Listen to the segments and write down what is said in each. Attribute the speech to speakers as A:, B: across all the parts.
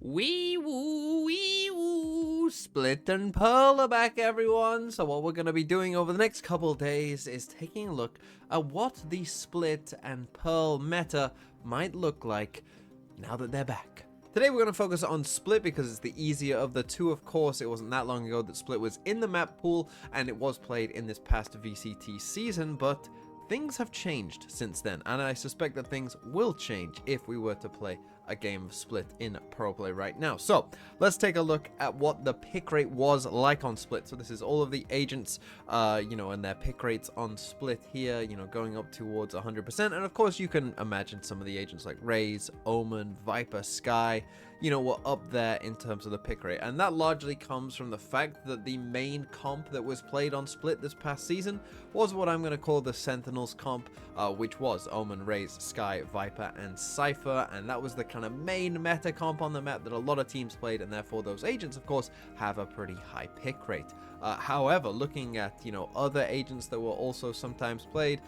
A: Wee woo, Split and Pearl are back, everyone. So what we're going to be doing over the next couple days is taking a look at what the Split and Pearl meta might look like now that they're back. Today we're going to focus on Split because it's the easier of the two. Of course, it wasn't that long ago that Split was in the map pool and it was played in this past VCT season, but things have changed since then, and I suspect that things will change if we were to play a game of Split in Pro Play right now. So let's take a look at what the pick rate was like on Split. So this is all of the agents, and their pick rates on Split here, going up towards 100%. And of course, you can imagine some of the agents like Raze, Omen, Viper, Sky, were up there in terms of the pick rate. And that largely comes from the fact that the main comp that was played on Split this past season was what I'm going to call the Sentinels comp, which was Omen, Raze, Sky, Viper, and Cypher. And that was the kind of main meta comp on the map that a lot of teams played, and therefore those agents, of course, have a pretty high pick rate. However, looking at, other agents that were also sometimes played,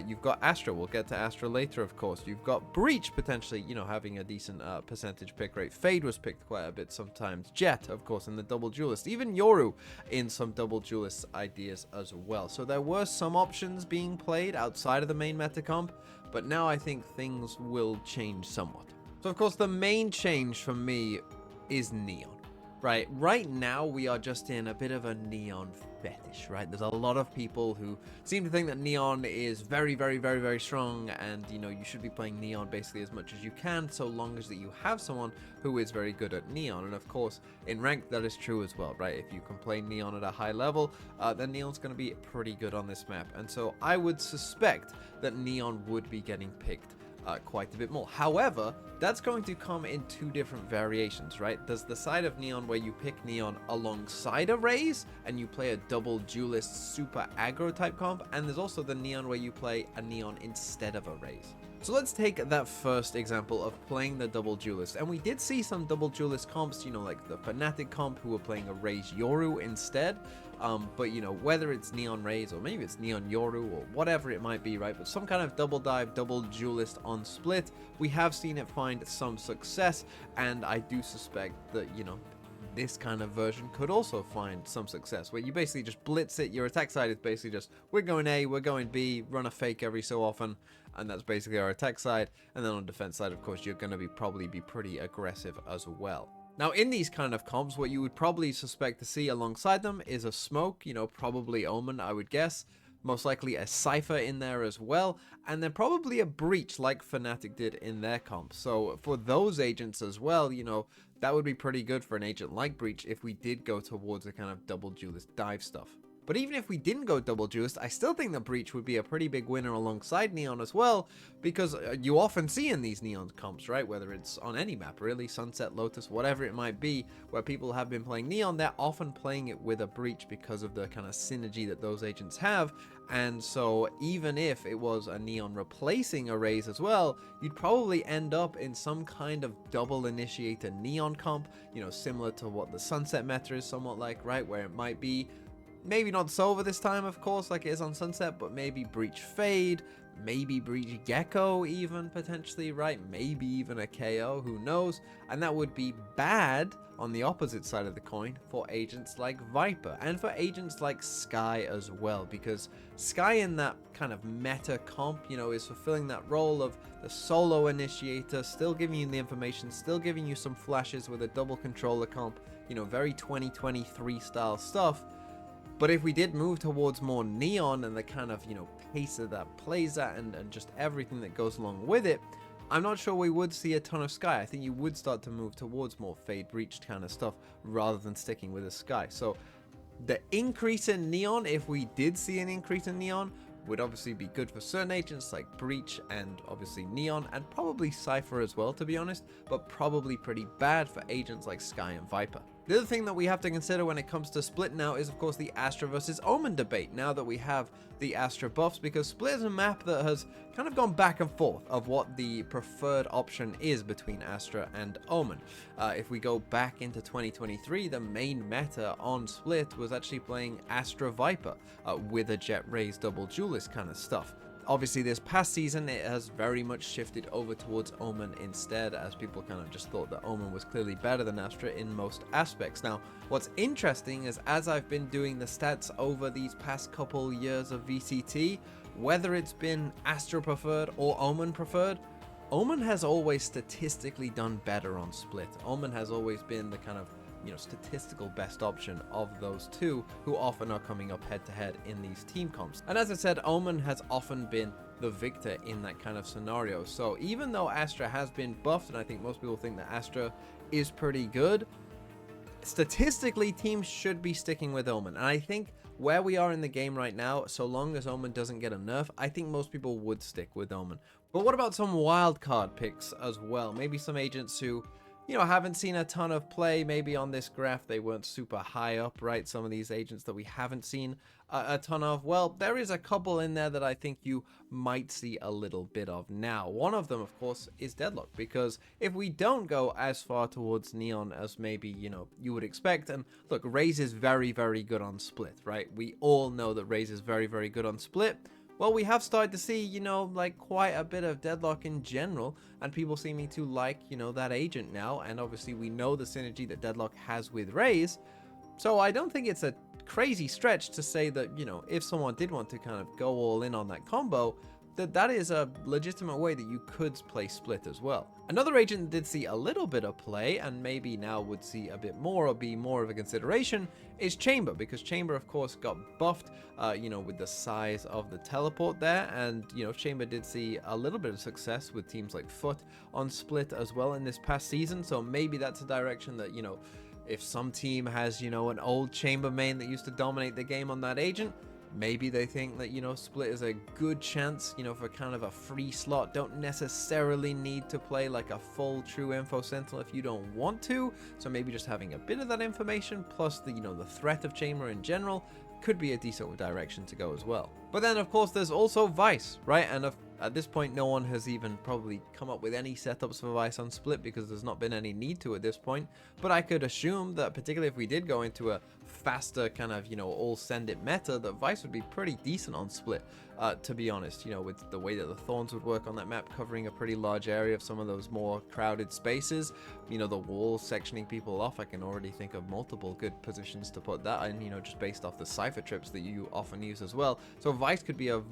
A: you've got Astra. We'll get to Astra later, of course. You've got Breach, potentially, having a decent percentage pick rate. Fade was picked quite a bit sometimes. Jet, of course, in the double duelist. Even Yoru in some double duelist ideas as well. So there were some options being played outside of the main meta comp, but now I think things will change somewhat. So, of course, the main change for me is Neon. Right now we are just in a bit of a Neon fetish, right? There's a lot of people who seem to think that Neon is very, very, very, very strong, and you should be playing Neon basically as much as you can, so long as that you have someone who is very good at Neon. And of course, in ranked that is true as well, right? If you can play Neon at a high level, then Neon's going to be pretty good on this map. And so I would suspect that Neon would be getting picked quite a bit more. However, that's going to come in two different variations, right? There's the side of Neon where you pick Neon alongside a Raze and you play a double duelist super aggro type comp, and there's also the Neon where you play a Neon instead of a Raze. So let's take that first example of playing the double duelist, and we did see some double duelist comps, like the Fnatic comp who were playing a Raze Yoru instead. But whether it's Neon Raze or maybe it's Neon Yoru or whatever it might be, right? But some kind of double dive, double duelist on Split, we have seen it find some success, and I do suspect that, this kind of version could also find some success, where you basically just blitz it. Your attack side is basically just, we're going A, we're going B, run a fake every so often, and that's basically our attack side. And then on defense side, of course, you're going to probably be pretty aggressive as well. Now, in these kind of comps, what you would probably suspect to see alongside them is a smoke, probably Omen, I would guess. Most likely a Cypher in there as well, and then probably a Breach like Fnatic did in their comp. So for those agents as well, that would be pretty good for an agent like Breach if we did go towards a kind of double duelist dive stuff. But even if we didn't go double duelist, I still think that Breach would be a pretty big winner alongside Neon as well, because you often see in these Neon comps, right, whether it's on any map really, Sunset, Lotus, whatever it might be, where people have been playing Neon, they're often playing it with a Breach because of the kind of synergy that those agents have. And so even if it was a Neon replacing a Raze as well, you'd probably end up in some kind of double initiator Neon comp, similar to what the Sunset meta is somewhat like, right, where it might be maybe not Sova this time, of course, like it is on Sunset, but maybe Breach Fade, maybe Breach Gecko even, potentially, right? Maybe even a KO, who knows? And that would be bad on the opposite side of the coin for agents like Viper, and for agents like Sky as well, because Sky in that kind of meta comp, is fulfilling that role of the solo initiator, still giving you the information, still giving you some flashes with a double controller comp, very 2023 style stuff. But if we did move towards more Neon and the kind of, pace that plays that and just everything that goes along with it, I'm not sure we would see a ton of Sky. I think you would start to move towards more Fade Breach kind of stuff rather than sticking with a Sky. So the increase in Neon, if we did see an increase in Neon, would obviously be good for certain agents like Breach and obviously Neon, and probably Cypher as well, to be honest, but probably pretty bad for agents like Sky and Viper. The other thing that we have to consider when it comes to Split now is, of course, the Astra versus Omen debate, now that we have the Astra buffs, because Split is a map that has kind of gone back and forth of what the preferred option is between Astra and Omen. If we go back into 2023, the main meta on Split was actually playing Astra Viper with a Jet Raze double duelist kind of stuff. Obviously, this past season, it has very much shifted over towards Omen instead, as people kind of just thought that Omen was clearly better than Astra in most aspects. Now, what's interesting is as I've been doing the stats over these past couple years of VCT, whether it's been Astra preferred or Omen preferred, Omen has always statistically done better on split. Omen has always been the kind of, statistical best option of those two, who often are coming up head to head in these team comps. And as I said, Omen has often been the victor in that kind of scenario. So even though Astra has been buffed, and I think most people think that Astra is pretty good, statistically teams should be sticking with Omen. And I think where we are in the game right now, so long as Omen doesn't get a nerf, I think most people would stick with Omen. But what about some wildcard picks as well? Maybe some agents who, haven't seen a ton of play. Maybe on this graph they weren't super high up, right? Some of these agents that we haven't seen a ton of. Well, there is a couple in there that I think you might see a little bit of now. One of them, of course, is Deadlock, because if we don't go as far towards Neon as maybe, you would expect, and look, Raze is very, very good on split, right? We all know that Raze is very, very good on split. Well, we have started to see, like quite a bit of Deadlock in general, and people seeming to like, that agent now, and obviously we know the synergy that Deadlock has with Raze, so I don't think it's a crazy stretch to say that, if someone did want to kind of go all in on that combo, that is a legitimate way that you could play split as well. Another agent did see a little bit of play, and maybe now would see a bit more or be more of a consideration, is Chamber, because Chamber of course got buffed, with the size of the teleport there, and Chamber did see a little bit of success with teams like Foot on split as well in this past season, so maybe that's a direction that, if some team has, an old Chamber main that used to dominate the game on that agent, maybe they think that, split is a good chance, for kind of a free slot. Don't necessarily need to play like a full true info sentinel if you don't want to. So maybe just having a bit of that information plus the, the threat of Chamber in general could be a decent direction to go as well. But then of course there's also Vice, right? And at this point no one has even probably come up with any setups for Vice on split because there's not been any need to at this point. But I could assume that particularly if we did go into a faster kind of, all send it meta, that Vice would be pretty decent on split, to be honest, with the way that the Thorns would work on that map, covering a pretty large area of some of those more crowded spaces, the walls sectioning people off. I can already think of multiple good positions to put that in, just based off the cipher trips that you often use as well. So Vice could be a,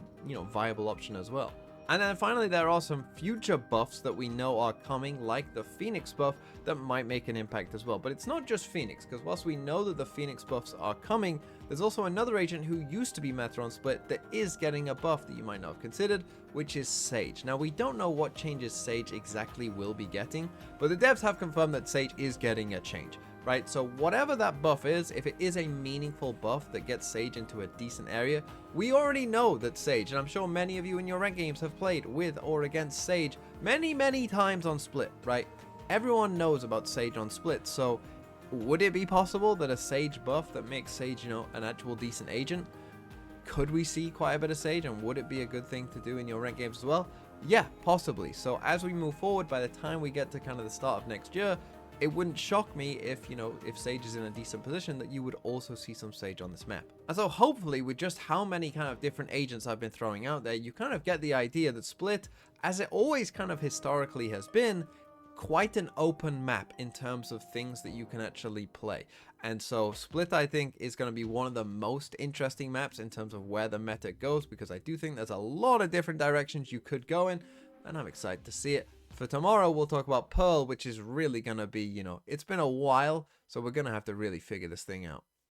A: viable option as well. And then finally, there are some future buffs that we know are coming, like the Phoenix buff, that might make an impact as well. But it's not just Phoenix, because whilst we know that the Phoenix buffs are coming, there's also another agent who used to be meta on split that is getting a buff that you might not have considered, which is Sage. Now, we don't know what changes Sage exactly will be getting, but the devs have confirmed that Sage is getting a change. Right, so whatever that buff is, if it is a meaningful buff that gets Sage into a decent area, we already know that Sage, and I'm sure many of you in your ranked games have played with or against Sage many times on split, right? Everyone knows about Sage on split, so would it be possible that a Sage buff that makes Sage, an actual decent agent? Could we see quite a bit of Sage, and would it be a good thing to do in your ranked games as well? Yeah, possibly. So as we move forward, by the time we get to kind of the start of next year, it wouldn't shock me if, if Sage is in a decent position, that you would also see some Sage on this map. And so hopefully with just how many kind of different agents I've been throwing out there, you kind of get the idea that split, as it always kind of historically has been, quite an open map in terms of things that you can actually play. And so split, I think, is going to be one of the most interesting maps in terms of where the meta goes, because I do think there's a lot of different directions you could go in, and I'm excited to see it. For tomorrow, we'll talk about Pearl, which is really going to be, it's been a while, so we're going to have to really figure this thing out.